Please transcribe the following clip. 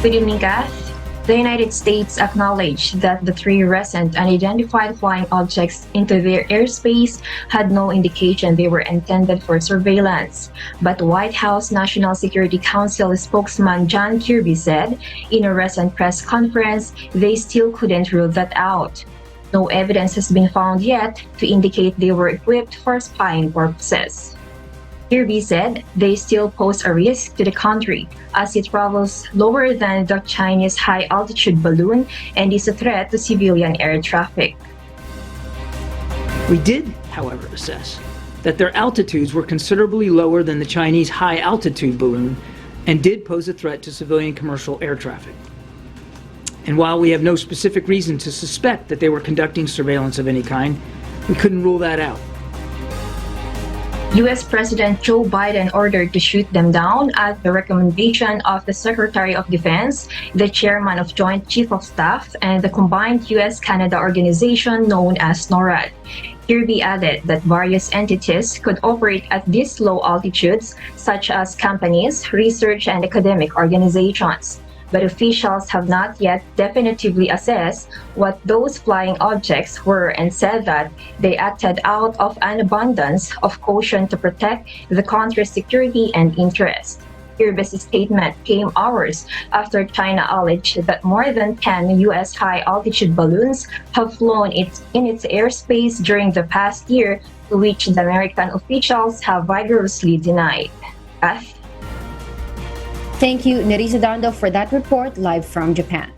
Good evening, Kath. The United States acknowledged that the three recent unidentified flying objects into their airspace had no indication they were intended for surveillance. But White House National Security Council spokesman John Kirby said in a recent press conference they still couldn't rule that out. No evidence has been found yet to indicate they were equipped for spying purposes. Kirby said they still pose a risk to the country as it travels lower than the Chinese high-altitude balloon and is a threat to civilian air traffic. We did, however, assess that their altitudes were considerably lower than the Chinese high-altitude balloon and did pose a threat to civilian commercial air traffic. And while we have no specific reason to suspect that they were conducting surveillance of any kind, we couldn't rule that out. U.S. President Joe Biden ordered to shoot them down at the recommendation of the Secretary of Defense, the Chairman of Joint Chief of Staff, and the combined U.S.-Canada organization known as NORAD. Kirby added that various entities could operate at these low altitudes, such as companies, research, and academic organizations. But officials have not yet definitively assessed what those flying objects were and said that they acted out of an abundance of caution to protect the country's security and interest. Kirby's statement came hours after China alleged that more than 10 U.S. high-altitude balloons have flown in its airspace during the past year, to which the American officials have vigorously denied. Beth? Thank you, Nerissa Dando, for that report live from Japan.